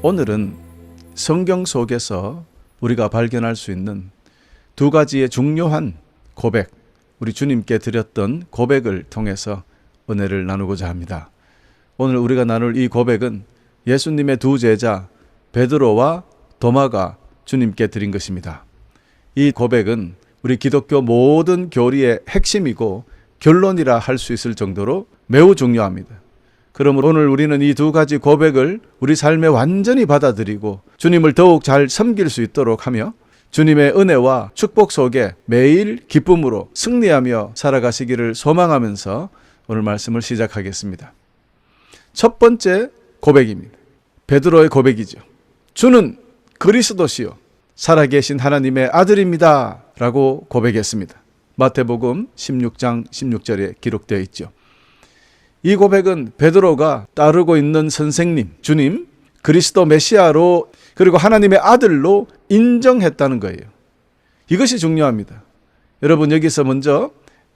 오늘은 성경 속에서 우리가 발견할 수 있는 두 가지의 중요한 고백, 우리 주님께 드렸던 고백을 통해서 은혜를 나누고자 합니다. 오늘 우리가 나눌 이 고백은 예수님의 두 제자 베드로와 도마가 주님께 드린 것입니다. 이 고백은 우리 기독교 모든 교리의 핵심이고 결론이라 할 수 있을 정도로 매우 중요합니다. 그러므로 오늘 우리는 이 두 가지 고백을 우리 삶에 완전히 받아들이고 주님을 더욱 잘 섬길 수 있도록 하며 주님의 은혜와 축복 속에 매일 기쁨으로 승리하며 살아가시기를 소망하면서 오늘 말씀을 시작하겠습니다. 첫 번째 고백입니다. 베드로의 고백이죠. 주는 그리스도시요 살아계신 하나님의 아들입니다 라고 고백했습니다. 마태복음 16장 16절에 기록되어 있죠. 이 고백은 베드로가 따르고 있는 선생님, 주님, 그리스도 메시아로 그리고 하나님의 아들로 인정했다는 거예요. 이것이 중요합니다. 여러분 여기서 먼저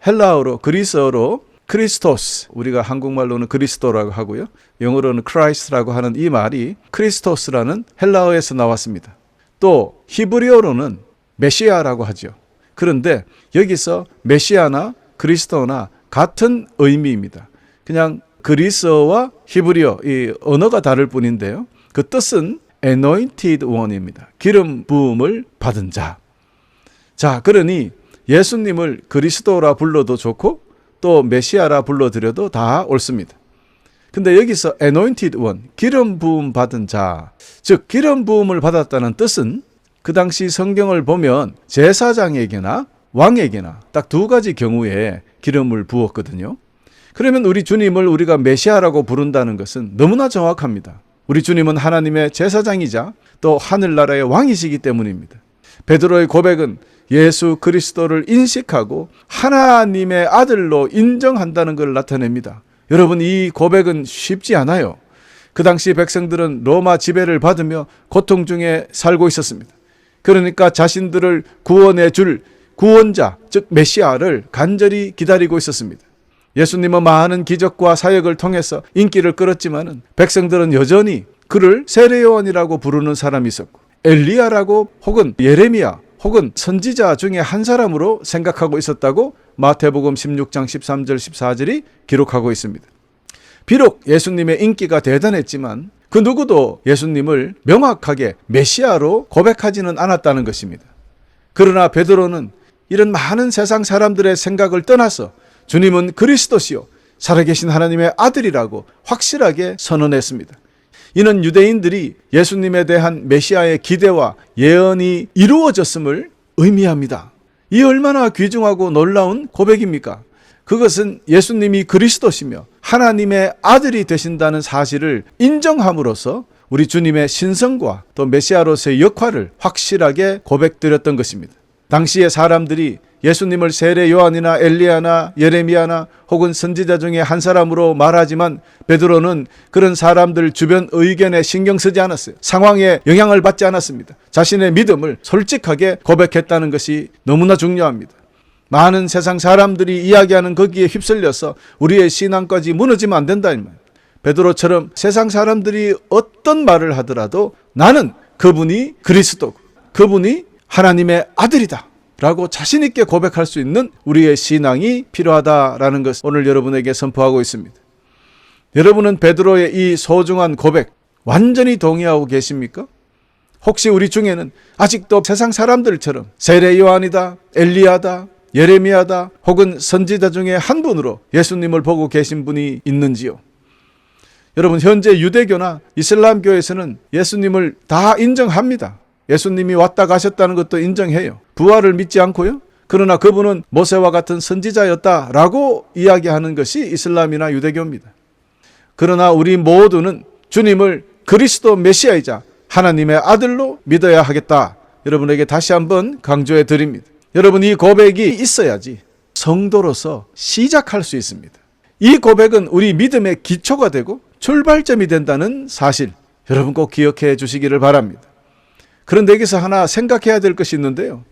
헬라어로 그리스어로 크리스토스, 우리가 한국말로는 그리스도라고 하고요. 영어로는 크라이스트라고 하는 이 말이 크리스토스라는 헬라어에서 나왔습니다. 또 히브리어로는 메시아라고 하죠. 그런데 여기서 메시아나 그리스도나 같은 의미입니다. 그냥 그리스어와 히브리어 이 언어가 다를 뿐인데요. 그 뜻은 anointed one입니다. 기름 부음을 받은 자. 자, 그러니 예수님을 그리스도라 불러도 좋고 또 메시아라 불러드려도 다 옳습니다. 근데 여기서 anointed one, 기름 부음 받은 자, 즉 기름 부음을 받았다는 뜻은 그 당시 성경을 보면 제사장에게나 왕에게나 딱 두 가지 경우에 기름을 부었거든요. 그러면 우리 주님을 우리가 메시아라고 부른다는 것은 너무나 정확합니다. 우리 주님은 하나님의 제사장이자 또 하늘나라의 왕이시기 때문입니다. 베드로의 고백은 예수 그리스도를 인식하고 하나님의 아들로 인정한다는 것을 나타냅니다. 여러분 이 고백은 쉽지 않아요. 그 당시 백성들은 로마 지배를 받으며 고통 중에 살고 있었습니다. 그러니까 자신들을 구원해 줄 구원자, 즉 메시아를 간절히 기다리고 있었습니다. 예수님은 많은 기적과 사역을 통해서 인기를 끌었지만 백성들은 여전히 그를 세례요한이라고 부르는 사람이 있었고 엘리야라고 혹은 예레미야 혹은 선지자 중에 한 사람으로 생각하고 있었다고 마태복음 16장 13절 14절이 기록하고 있습니다. 비록 예수님의 인기가 대단했지만 그 누구도 예수님을 명확하게 메시아로 고백하지는 않았다는 것입니다. 그러나 베드로는 이런 많은 세상 사람들의 생각을 떠나서 주님은 그리스도시요 살아계신 하나님의 아들이라고 확실하게 선언했습니다. 이는 유대인들이 예수님에 대한 메시아의 기대와 예언이 이루어졌음을 의미합니다. 이 얼마나 귀중하고 놀라운 고백입니까? 그것은 예수님이 그리스도시며 하나님의 아들이 되신다는 사실을 인정함으로써 우리 주님의 신성과 또 메시아로서의 역할을 확실하게 고백드렸던 것입니다. 당시의 사람들이 예수님을 세례 요한이나 엘리야나 예레미야나 혹은 선지자 중에 한 사람으로 말하지만 베드로는 그런 사람들 주변 의견에 신경 쓰지 않았어요. 상황에 영향을 받지 않았습니다. 자신의 믿음을 솔직하게 고백했다는 것이 너무나 중요합니다. 많은 세상 사람들이 이야기하는 거기에 휩쓸려서 우리의 신앙까지 무너지면 안 된다. 베드로처럼 세상 사람들이 어떤 말을 하더라도 나는 그분이 그리스도고 그분이 하나님의 아들이다 라고 자신 있게 고백할 수 있는 우리의 신앙이 필요하다라는 것을 오늘 여러분에게 선포하고 있습니다. 여러분은 베드로의 이 소중한 고백 완전히 동의하고 계십니까? 혹시 우리 중에는 아직도 세상 사람들처럼 세례 요한이다, 엘리야다, 예레미야다 혹은 선지자 중에 한 분으로 예수님을 보고 계신 분이 있는지요? 여러분 현재 유대교나 이슬람교에서는 예수님을 다 인정합니다. 예수님이 왔다 가셨다는 것도 인정해요. 부활을 믿지 않고요. 그러나 그분은 모세와 같은 선지자였다라고 이야기하는 것이 이슬람이나 유대교입니다. 그러나 우리 모두는 주님을 그리스도 메시아이자 하나님의 아들로 믿어야 하겠다. 여러분에게 다시 한번 강조해 드립니다. 여러분 이 고백이 있어야지 성도로서 시작할 수 있습니다. 이 고백은 우리 믿음의 기초가 되고 출발점이 된다는 사실 여러분 꼭 기억해 주시기를 바랍니다. 그런데 여기서 하나 생각해야 될 것이 있는데요.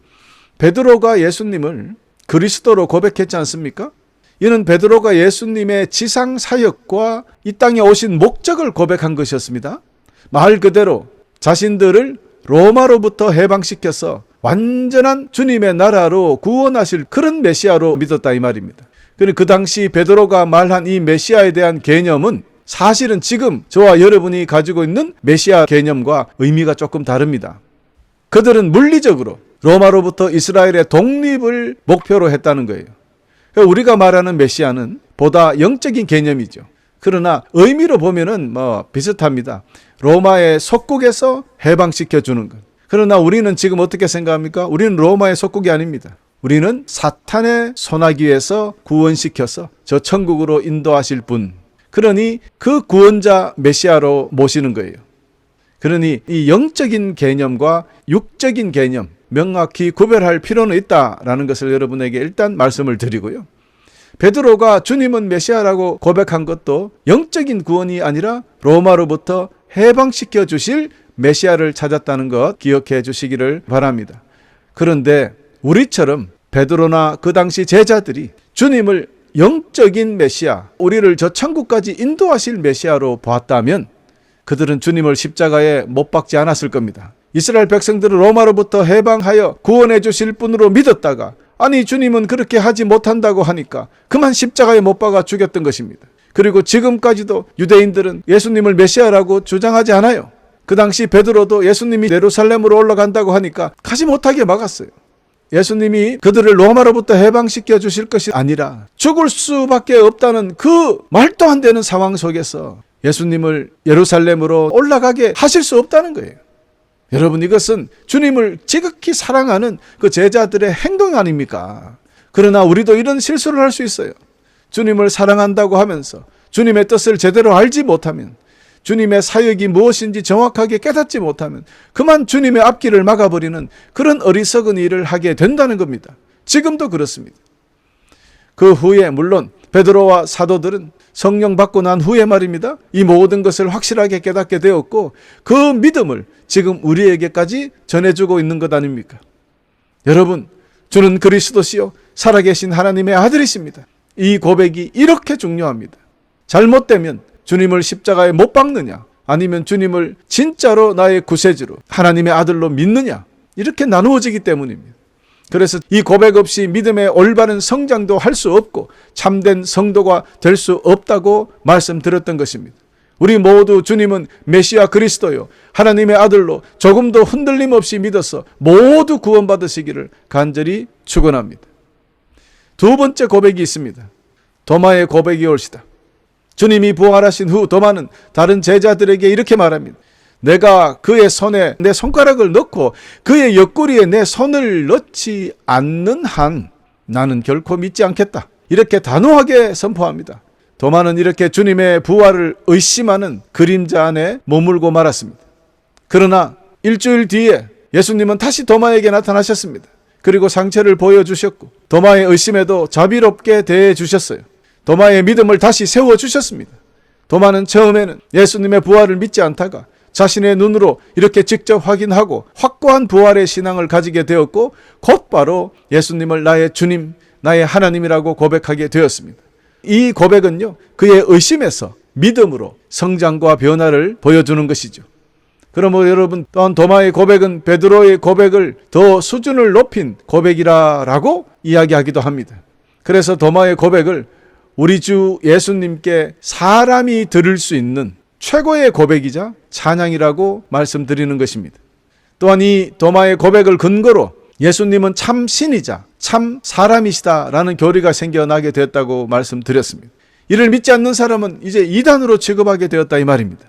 베드로가 예수님을 그리스도로 고백했지 않습니까? 이는 베드로가 예수님의 지상 사역과 이 땅에 오신 목적을 고백한 것이었습니다. 말 그대로 자신들을 로마로부터 해방시켜서 완전한 주님의 나라로 구원하실 그런 메시아로 믿었다 이 말입니다. 그런데 그 당시 베드로가 말한 이 메시아에 대한 개념은 사실은 지금 저와 여러분이 가지고 있는 메시아 개념과 의미가 조금 다릅니다. 그들은 물리적으로 로마로부터 이스라엘의 독립을 목표로 했다는 거예요. 우리가 말하는 메시아는 보다 영적인 개념이죠. 그러나 의미로 보면은 비슷합니다. 로마의 속국에서 해방시켜 주는 것. 그러나 우리는 지금 어떻게 생각합니까? 우리는 로마의 속국이 아닙니다. 우리는 사탄의 소나기에서 구원시켜서 저 천국으로 인도하실 분. 그러니 그 구원자 메시아로 모시는 거예요. 그러니 이 영적인 개념과 육적인 개념 명확히 구별할 필요는 있다라는 것을 여러분에게 일단 말씀을 드리고요. 베드로가 주님은 메시아라고 고백한 것도 영적인 구원이 아니라 로마로부터 해방시켜 주실 메시아를 찾았다는 것 기억해 주시기를 바랍니다. 그런데 우리처럼 베드로나 그 당시 제자들이 주님을 영적인 메시아, 우리를 저 천국까지 인도하실 메시아로 보았다면 그들은 주님을 십자가에 못 박지 않았을 겁니다. 이스라엘 백성들을 로마로부터 해방하여 구원해 주실 분으로 믿었다가 아니 주님은 그렇게 하지 못한다고 하니까 그만 십자가에 못 박아 죽였던 것입니다. 그리고 지금까지도 유대인들은 예수님을 메시아라고 주장하지 않아요. 그 당시 베드로도 예수님이 예루살렘으로 올라간다고 하니까 가지 못하게 막았어요. 예수님이 그들을 로마로부터 해방시켜 주실 것이 아니라 죽을 수밖에 없다는 그 말도 안 되는 상황 속에서 예수님을 예루살렘으로 올라가게 하실 수 없다는 거예요. 여러분, 이것은 주님을 지극히 사랑하는 그 제자들의 행동 아닙니까? 그러나 우리도 이런 실수를 할 수 있어요. 주님을 사랑한다고 하면서 주님의 뜻을 제대로 알지 못하면, 주님의 사역이 무엇인지 정확하게 깨닫지 못하면 그만 주님의 앞길을 막아버리는 그런 어리석은 일을 하게 된다는 겁니다. 지금도 그렇습니다. 그 후에 물론 베드로와 사도들은 성령 받고 난 후에 말입니다. 이 모든 것을 확실하게 깨닫게 되었고 그 믿음을 지금 우리에게까지 전해주고 있는 것 아닙니까? 여러분, 주는 그리스도시요 살아계신 하나님의 아들이십니다. 이 고백이 이렇게 중요합니다. 잘못되면 주님을 십자가에 못 박느냐, 아니면 주님을 진짜로 나의 구세주로 하나님의 아들로 믿느냐, 이렇게 나누어지기 때문입니다. 그래서 이 고백 없이 믿음의 올바른 성장도 할 수 없고 참된 성도가 될 수 없다고 말씀드렸던 것입니다. 우리 모두 주님은 메시아 그리스도요 하나님의 아들로 조금도 흔들림 없이 믿어서 모두 구원받으시기를 간절히 축원합니다. 두 번째 고백이 있습니다. 도마의 고백이 올시다. 주님이 부활하신 후 도마는 다른 제자들에게 이렇게 말합니다. 내가 그의 손에 내 손가락을 넣고 그의 옆구리에 내 손을 넣지 않는 한 나는 결코 믿지 않겠다. 이렇게 단호하게 선포합니다. 도마는 이렇게 주님의 부활을 의심하는 그림자 안에 머물고 말았습니다. 그러나 일주일 뒤에 예수님은 다시 도마에게 나타나셨습니다. 그리고 상처를 보여주셨고 도마의 의심에도 자비롭게 대해주셨어요. 도마의 믿음을 다시 세워주셨습니다. 도마는 처음에는 예수님의 부활을 믿지 않다가 자신의 눈으로 이렇게 직접 확인하고 확고한 부활의 신앙을 가지게 되었고 곧바로 예수님을 나의 주님, 나의 하나님이라고 고백하게 되었습니다. 이 고백은요, 그의 의심에서 믿음으로 성장과 변화를 보여주는 것이죠. 그러므로 여러분, 또한 도마의 고백은 베드로의 고백을 더 수준을 높인 고백이라고 이야기하기도 합니다. 그래서 도마의 고백을 우리 주 예수님께 사람이 들을 수 있는 최고의 고백이자 찬양이라고 말씀드리는 것입니다. 또한 이 도마의 고백을 근거로 예수님은 참 신이자 참 사람이시다라는 교리가 생겨나게 되었다고 말씀드렸습니다. 이를 믿지 않는 사람은 이제 이단으로 취급하게 되었다 이 말입니다.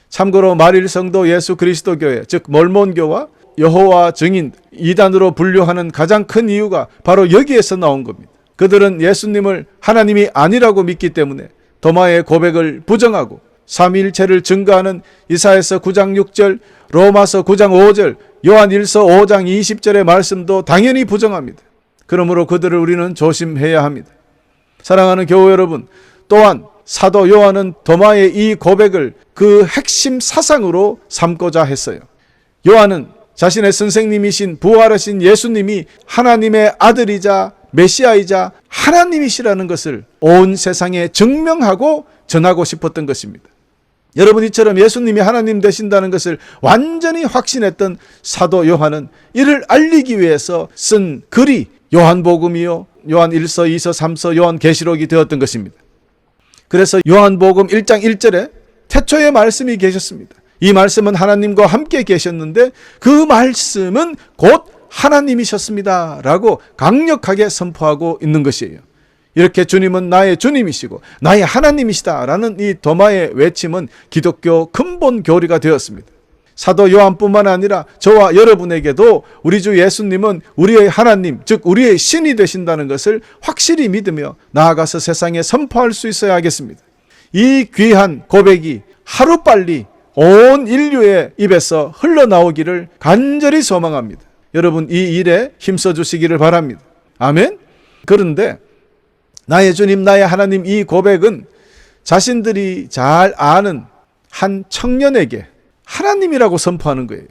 참고로 말일성도 예수 그리스도 교회, 즉 몰몬교와 여호와 증인 이단으로 분류하는 가장 큰 이유가 바로 여기에서 나온 겁니다. 그들은 예수님을 하나님이 아니라고 믿기 때문에 도마의 고백을 부정하고 삼위일체를 증거하는 이사야서 9장 6절, 로마서 9장 5절, 요한일서 5장 20절의 말씀도 당연히 부정합니다. 그러므로 그들을 우리는 조심해야 합니다. 사랑하는 교우 여러분, 또한 사도 요한은 도마의 이 고백을 그 핵심 사상으로 삼고자 했어요. 요한은 자신의 선생님이신 부활하신 예수님이 하나님의 아들이자 메시아이자 하나님이시라는 것을 온 세상에 증명하고 전하고 싶었던 것입니다. 여러분, 이처럼 예수님이 하나님 되신다는 것을 완전히 확신했던 사도 요한은 이를 알리기 위해서 쓴 글이 요한복음이요, 요한 1서, 2서, 3서, 요한계시록이 되었던 것입니다. 그래서 요한복음 1장 1절에 태초에 말씀이 계셨습니다. 이 말씀은 하나님과 함께 계셨는데 그 말씀은 곧 하나님이셨습니다 라고 강력하게 선포하고 있는 것이에요. 이렇게 주님은 나의 주님이시고 나의 하나님이시다 라는 이 도마의 외침은 기독교 근본 교리가 되었습니다. 사도 요한뿐만 아니라 저와 여러분에게도 우리 주 예수님은 우리의 하나님, 즉 우리의 신이 되신다는 것을 확실히 믿으며 나아가서 세상에 선포할 수 있어야 하겠습니다. 이 귀한 고백이 하루빨리 온 인류의 입에서 흘러나오기를 간절히 소망합니다. 여러분, 이 일에 힘써 주시기를 바랍니다. 아멘. 그런데 나의 주님, 나의 하나님, 이 고백은 자신들이 잘 아는 한 청년에게 하나님이라고 선포하는 거예요.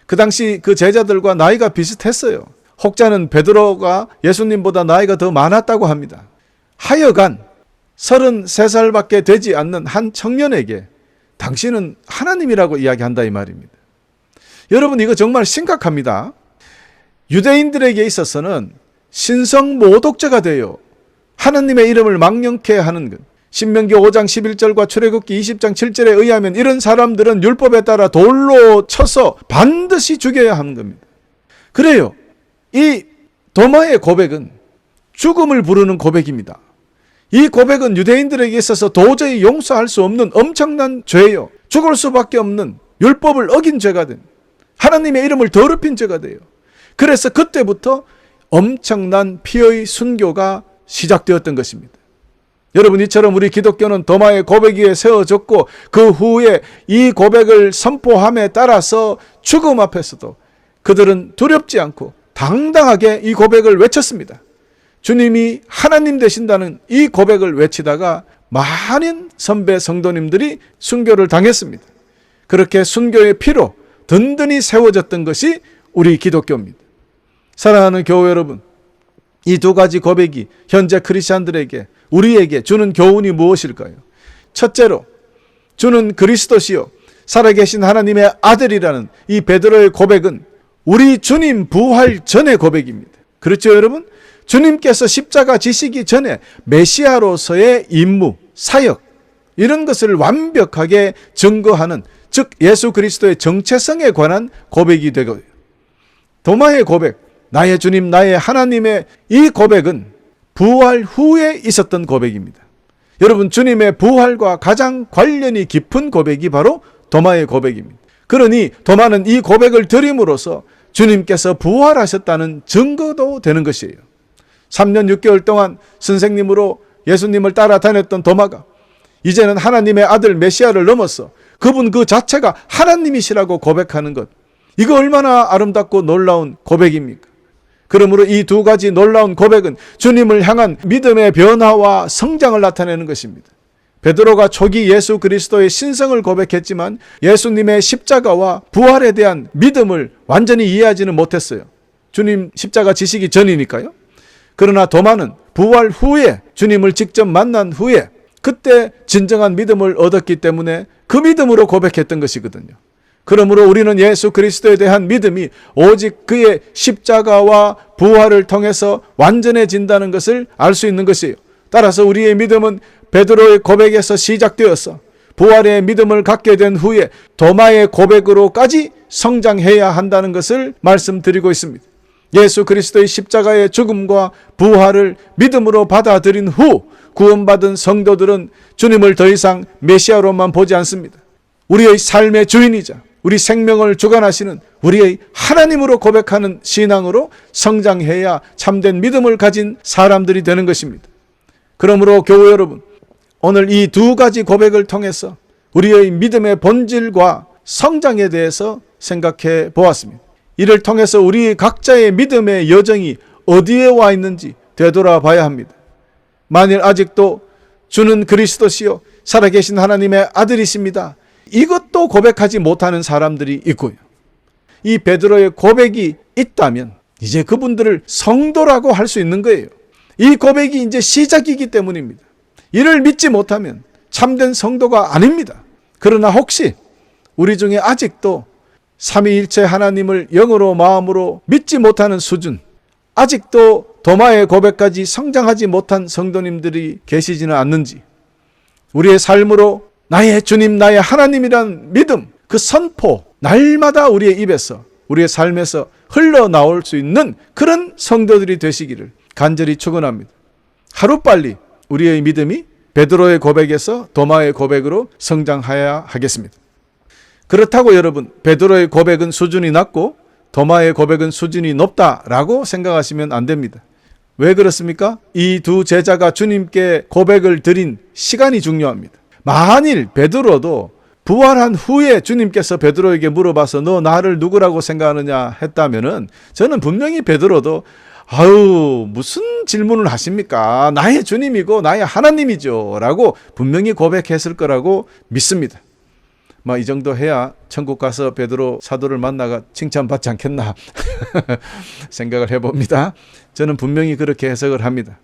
그 당시 그 제자들과 나이가 비슷했어요. 혹자는 베드로가 예수님보다 나이가 더 많았다고 합니다. 하여간 33살밖에 되지 않는 한 청년에게 당신은 하나님이라고 이야기한다 이 말입니다. 여러분, 이거 정말 심각합니다. 유대인들에게 있어서는 신성 모독죄가 돼요. 하나님의 이름을 망령케 하는 것. 신명기 5장 11절과 출애굽기 20장 7절에 의하면 이런 사람들은 율법에 따라 돌로 쳐서 반드시 죽여야 하는 겁니다. 그래요. 이 도마의 고백은 죽음을 부르는 고백입니다. 이 고백은 유대인들에게 있어서 도저히 용서할 수 없는 엄청난 죄예요. 죽을 수밖에 없는 율법을 어긴 죄가 된, 하나님의 이름을 더럽힌 죄가 돼요. 그래서 그때부터 엄청난 피의 순교가 시작되었던 것입니다. 여러분, 이처럼 우리 기독교는 도마의 고백 위에 세워졌고 그 후에 이 고백을 선포함에 따라서 죽음 앞에서도 그들은 두렵지 않고 당당하게 이 고백을 외쳤습니다. 주님이 하나님 되신다는 이 고백을 외치다가 많은 선배 성도님들이 순교를 당했습니다. 그렇게 순교의 피로 든든히 세워졌던 것이 우리 기독교입니다. 사랑하는 교회 여러분, 이 두 가지 고백이 현재 크리스찬들에게, 우리에게 주는 교훈이 무엇일까요? 첫째로, 주는 그리스도시요 살아계신 하나님의 아들이라는 이 베드로의 고백은 우리 주님 부활 전의 고백입니다. 그렇죠, 여러분? 주님께서 십자가 지시기 전에 메시아로서의 임무, 사역, 이런 것을 완벽하게 증거하는, 즉 예수 그리스도의 정체성에 관한 고백이 되고요. 도마의 고백, 나의 주님, 나의 하나님의 이 고백은 부활 후에 있었던 고백입니다. 여러분, 주님의 부활과 가장 관련이 깊은 고백이 바로 도마의 고백입니다. 그러니 도마는 이 고백을 드림으로써 주님께서 부활하셨다는 증거도 되는 것이에요. 3년 6개월 동안 선생님으로 예수님을 따라다녔던 도마가 이제는 하나님의 아들 메시아를 넘어서 그분 그 자체가 하나님이시라고 고백하는 것, 이거 얼마나 아름답고 놀라운 고백입니까? 그러므로 이 두 가지 놀라운 고백은 주님을 향한 믿음의 변화와 성장을 나타내는 것입니다. 베드로가 초기 예수 그리스도의 신성을 고백했지만 예수님의 십자가와 부활에 대한 믿음을 완전히 이해하지는 못했어요. 주님 십자가 지시기 전이니까요. 그러나 도마는 부활 후에 주님을 직접 만난 후에 그때 진정한 믿음을 얻었기 때문에 그 믿음으로 고백했던 것이거든요. 그러므로 우리는 예수 그리스도에 대한 믿음이 오직 그의 십자가와 부활을 통해서 완전해진다는 것을 알 수 있는 것이에요. 따라서 우리의 믿음은 베드로의 고백에서 시작되어서 부활의 믿음을 갖게 된 후에 도마의 고백으로까지 성장해야 한다는 것을 말씀드리고 있습니다. 예수 그리스도의 십자가의 죽음과 부활을 믿음으로 받아들인 후 구원받은 성도들은 주님을 더 이상 메시아로만 보지 않습니다. 우리의 삶의 주인이자 우리 생명을 주관하시는 우리의 하나님으로 고백하는 신앙으로 성장해야 참된 믿음을 가진 사람들이 되는 것입니다. 그러므로 교회 여러분, 오늘 이 두 가지 고백을 통해서 우리의 믿음의 본질과 성장에 대해서 생각해 보았습니다. 이를 통해서 우리 각자의 믿음의 여정이 어디에 와 있는지 되돌아봐야 합니다. 만일 아직도 주는 그리스도시요 살아계신 하나님의 아들이십니다, 이것도 고백하지 못하는 사람들이 있고요. 이 베드로의 고백이 있다면 이제 그분들을 성도라고 할 수 있는 거예요. 이 고백이 이제 시작이기 때문입니다. 이를 믿지 못하면 참된 성도가 아닙니다. 그러나 혹시 우리 중에 아직도 삼위일체 하나님을 영으로 마음으로 믿지 못하는 수준, 아직도 도마의 고백까지 성장하지 못한 성도님들이 계시지는 않는지, 우리의 삶으로 나의 주님, 나의 하나님이란 믿음, 그 선포, 날마다 우리의 입에서, 우리의 삶에서 흘러나올 수 있는 그런 성도들이 되시기를 간절히 축원합니다. 하루빨리 우리의 믿음이 베드로의 고백에서 도마의 고백으로 성장해야 하겠습니다. 그렇다고 여러분, 베드로의 고백은 수준이 낮고 도마의 고백은 수준이 높다라고 생각하시면 안 됩니다. 왜 그렇습니까? 이 두 제자가 주님께 고백을 드린 시간이 중요합니다. 만일 베드로도 부활한 후에 주님께서 베드로에게 물어봐서 너 나를 누구라고 생각하느냐 했다면은 저는 분명히 베드로도 아유 무슨 질문을 하십니까? 나의 주님이고 나의 하나님이죠 라고 분명히 고백했을 거라고 믿습니다. 이 정도 해야 천국 가서 베드로 사도를 만나가 칭찬받지 않겠나 생각을 해봅니다. 저는 분명히 그렇게 해석을 합니다.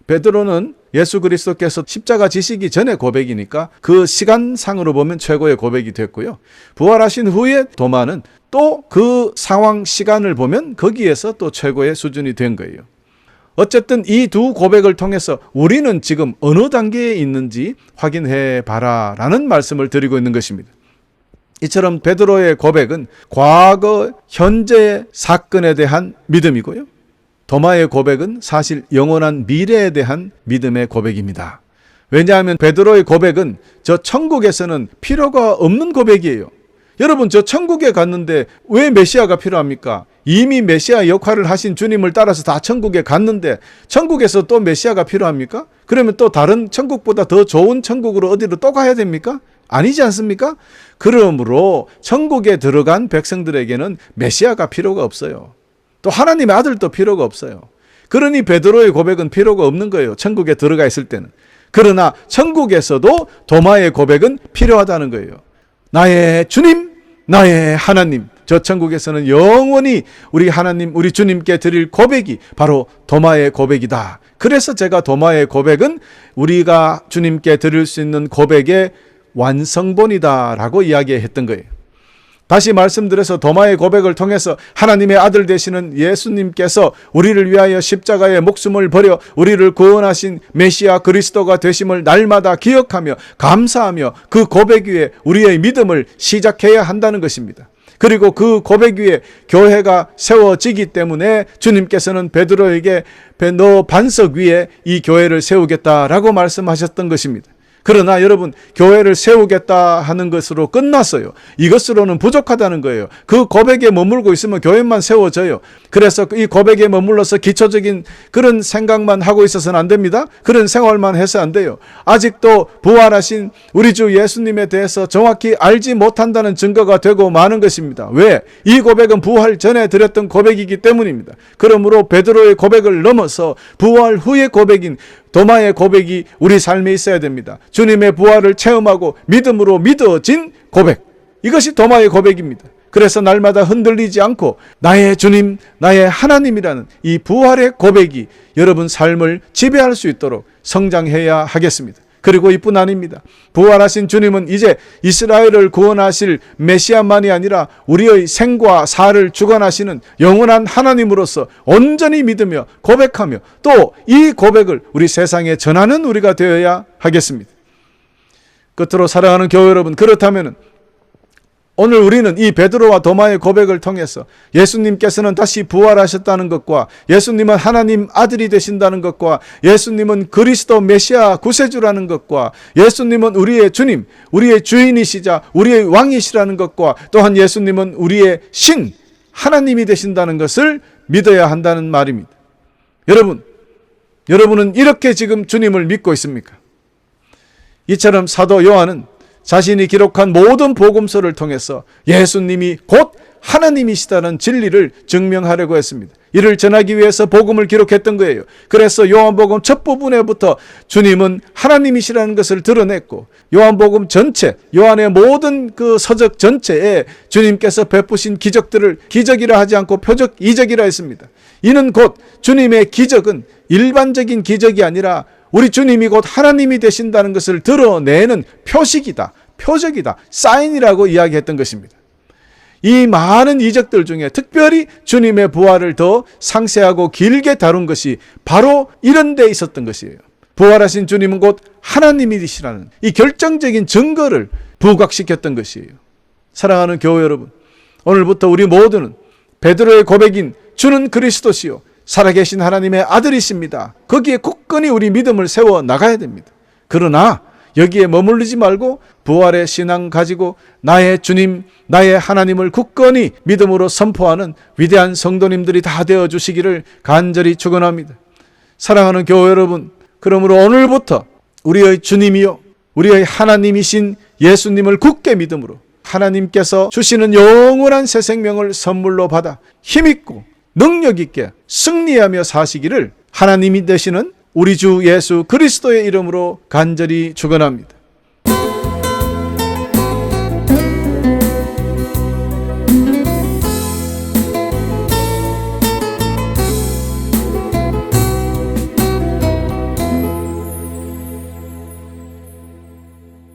베드로는 예수 그리스도께서 십자가 지시기 전에 고백이니까 그 시간상으로 보면 최고의 고백이 됐고요. 부활하신 후에 도마는 또 그 상황 시간을 보면 거기에서 또 최고의 수준이 된 거예요. 어쨌든 이 두 고백을 통해서 우리는 지금 어느 단계에 있는지 확인해 봐라 라는 말씀을 드리고 있는 것입니다. 이처럼 베드로의 고백은 과거, 현재의 사건에 대한 믿음이고요. 도마의 고백은 사실 영원한 미래에 대한 믿음의 고백입니다. 왜냐하면 베드로의 고백은 저 천국에서는 필요가 없는 고백이에요. 여러분, 저 천국에 갔는데 왜 메시아가 필요합니까? 이미 메시아 역할을 하신 주님을 따라서 다 천국에 갔는데 천국에서 또 메시아가 필요합니까? 그러면 또 다른 천국보다 더 좋은 천국으로 어디로 또 가야 됩니까? 아니지 않습니까? 그러므로 천국에 들어간 백성들에게는 메시아가 필요가 없어요. 또 하나님의 아들도 필요가 없어요. 그러니 베드로의 고백은 필요가 없는 거예요. 천국에 들어가 있을 때는. 그러나 천국에서도 도마의 고백은 필요하다는 거예요. 나의 주님, 나의 하나님. 저 천국에서는 영원히 우리 하나님, 우리 주님께 드릴 고백이 바로 도마의 고백이다. 그래서 제가 도마의 고백은 우리가 주님께 드릴 수 있는 고백의 완성본이다라고 이야기했던 거예요. 다시 말씀드려서 도마의 고백을 통해서 하나님의 아들 되시는 예수님께서 우리를 위하여 십자가의 목숨을 버려 우리를 구원하신 메시아 그리스도가 되심을 날마다 기억하며 감사하며 그 고백 위에 우리의 믿음을 시작해야 한다는 것입니다. 그리고 그 고백 위에 교회가 세워지기 때문에 주님께서는 베드로에게 너 반석 위에 이 교회를 세우겠다라고 말씀하셨던 것입니다. 그러나 여러분, 교회를 세우겠다 하는 것으로 끝났어요. 이것으로는 부족하다는 거예요. 그 고백에 머물고 있으면 교회만 세워져요. 그래서 이 고백에 머물러서 기초적인 그런 생각만 하고 있어서는 안 됩니다. 그런 생활만 해서 안 돼요. 아직도 부활하신 우리 주 예수님에 대해서 정확히 알지 못한다는 증거가 되고 마는 것입니다. 왜? 이 고백은 부활 전에 드렸던 고백이기 때문입니다. 그러므로 베드로의 고백을 넘어서 부활 후의 고백인 도마의 고백이 우리 삶에 있어야 됩니다. 주님의 부활을 체험하고 믿음으로 믿어진 고백. 이것이 도마의 고백입니다. 그래서 날마다 흔들리지 않고 나의 주님, 나의 하나님이라는 이 부활의 고백이 여러분 삶을 지배할 수 있도록 성장해야 하겠습니다. 그리고 이뿐 아닙니다. 부활하신 주님은 이제 이스라엘을 구원하실 메시아만이 아니라 우리의 생과 사를 주관하시는 영원한 하나님으로서 온전히 믿으며 고백하며 또 이 고백을 우리 세상에 전하는 우리가 되어야 하겠습니다. 끝으로 사랑하는 교회 여러분, 그렇다면 오늘 우리는 이 베드로와 도마의 고백을 통해서 예수님께서는 다시 부활하셨다는 것과 예수님은 하나님 아들이 되신다는 것과 예수님은 그리스도 메시아 구세주라는 것과 예수님은 우리의 주님, 우리의 주인이시자 우리의 왕이시라는 것과 또한 예수님은 우리의 신, 하나님이 되신다는 것을 믿어야 한다는 말입니다. 여러분은 이렇게 지금 주님을 믿고 있습니까? 이처럼 사도 요한은 자신이 기록한 모든 복음서를 통해서 예수님이 곧 하나님이시다는 진리를 증명하려고 했습니다. 이를 전하기 위해서 복음을 기록했던 거예요. 그래서 요한복음 첫 부분에부터 주님은 하나님이시라는 것을 드러냈고 요한복음 전체, 요한의 모든 그 서적 전체에 주님께서 베푸신 기적들을 기적이라 하지 않고 표적 이적이라 했습니다. 이는 곧 주님의 기적은 일반적인 기적이 아니라 우리 주님이 곧 하나님이 되신다는 것을 드러내는 표식이다, 표적이다, 사인이라고 이야기했던 것입니다. 이 많은 이적들 중에 특별히 주님의 부활을 더 상세하고 길게 다룬 것이 바로 이런 데 있었던 것이에요. 부활하신 주님은 곧 하나님이시라는 이 결정적인 증거를 부각시켰던 것이에요. 사랑하는 교회 여러분, 오늘부터 우리 모두는 베드로의 고백인 주는 그리스도시요 살아계신 하나님의 아들이십니다. 거기에 굳건히 우리 믿음을 세워 나가야 됩니다. 그러나 여기에 머무르지 말고 부활의 신앙 가지고 나의 주님, 나의 하나님을 굳건히 믿음으로 선포하는 위대한 성도님들이 다 되어 주시기를 간절히 축원합니다. 사랑하는 교회 여러분, 그러므로 오늘부터 우리의 주님이요 우리의 하나님이신 예수님을 굳게 믿음으로 하나님께서 주시는 영원한 새 생명을 선물로 받아 힘있고 능력 있게 승리하며 사시기를 하나님이 되시는 우리 주 예수 그리스도의 이름으로 간절히 축원합니다.